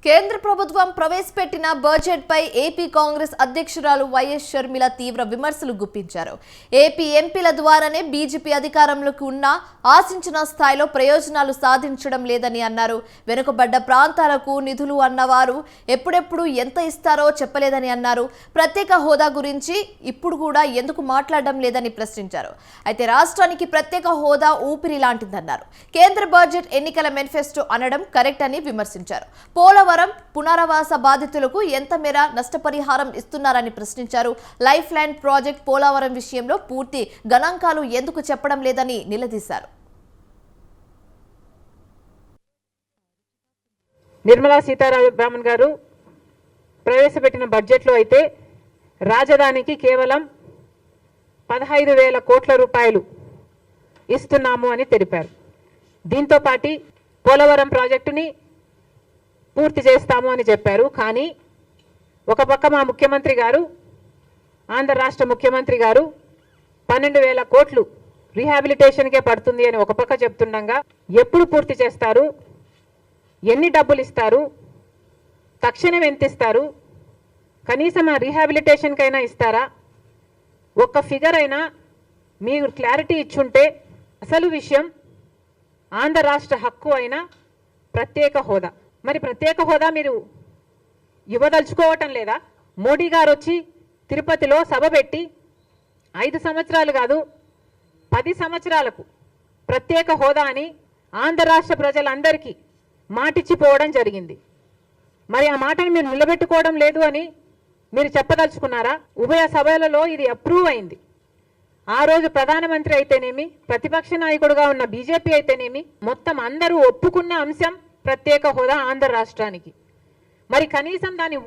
కేంద్ర ప్రభుత్వం ప్రవేశపెట్టిన బడ్జెట్ పై ఏపీ కాంగ్రెస్ అధ్యక్షురాలు వైఎస్ షర్మిల తీవ్ర విమర్శలు గుప్పించారు. ఏపీ ఎంపీల ద్వారానే బీజేపీ అధికారంలోకి ఉన్నా ఆశించిన స్థాయిలో ప్రయోజనాలు సాధించడం లేదని అన్నారు. వెనుకబడ్డ ప్రాంతాలకు నిధులు అన్నవారు ఎప్పుడెప్పుడు ఎంత ఇస్తారో చెప్పలేదని అన్నారు. ప్రత్యేక హోదా గురించి ఇప్పుడు కూడా ఎందుకు మాట్లాడడం లేదని ప్రశ్నించారు. అయితే రాష్ట్రానికి ప్రత్యేక హోదా ఊపిరి లాంటిదన్నారు. కేంద్ర బడ్జెట్ ఎన్నికల మేనిఫెస్టో అనడం కరెక్ట్ అని విమర్శించారు. పోలవరం పునరావాస బాధితులకు ఎంత మేర నష్టపరిహారం ఇస్తున్నారని ప్రశ్నించారు. లైఫ్ లైన్ ప్రాజెక్ట్ పోలవరం విషయంలో పూర్తి గణాంకాలు ఎందుకు చెప్పడం లేదని నిలదీశారు. నిర్మలా సీతారామన్ గారు ప్రవేశపెట్టిన బడ్జెట్లో అయితే రాజధానికి కేవలం 15,000 కోట్ల రూపాయలు ఇస్తున్నాము అని తెలిపారు. దీంతో పాటు పోలవరం ప్రాజెక్టుని పూర్తి చేస్తాము అని చెప్పారు. కానీ ఒక పక్క మా ముఖ్యమంత్రి గారు, ఆంధ్ర రాష్ట్ర ముఖ్యమంత్రి గారు 12,000 కోట్లు రీహాబిలిటేషన్కే పడుతుంది అని ఒక పక్క చెప్తుండగా ఎప్పుడు పూర్తి చేస్తారు, ఎన్ని డబ్బులు ఇస్తారు, తక్షణం ఎంత ఇస్తారు, కనీసం ఆ రీహాబిలిటేషన్కైనా ఇస్తారా, ఒక్క ఫిగర్ అయినా మీరు క్లారిటీ ఇచ్చుంటే అసలు విషయం ఆంధ్ర రాష్ట్ర హక్కు అయిన ప్రత్యేక హోదా. మరి ప్రత్యేక హోదా మీరు ఇవ్వదలుచుకోవటం లేదా? మోడీ గారు వచ్చి తిరుపతిలో సభ పెట్టి 5 సంవత్సరాలు కాదు 10 సంవత్సరాలకు ప్రత్యేక హోదా అని ఆంధ్ర రాష్ట్ర ప్రజలందరికీ మాటిచ్చిపోవడం జరిగింది. మరి ఆ మాటను మీరు నిలబెట్టుకోవడం లేదు అని మీరు చెప్పదలుచుకున్నారా? ఉభయ సభలలో ఇది అప్రూవ్ అయింది. ఆ రోజు ప్రధానమంత్రి అయితేనేమి, ప్రతిపక్ష నాయకుడుగా ఉన్న బీజేపీ అయితేనేమి, మొత్తం అందరూ ఒప్పుకున్న అంశం ప్రత్యేక హోదా ఆంధ్ర రాష్ట్రానికి. మరి కనీసం దాన్ని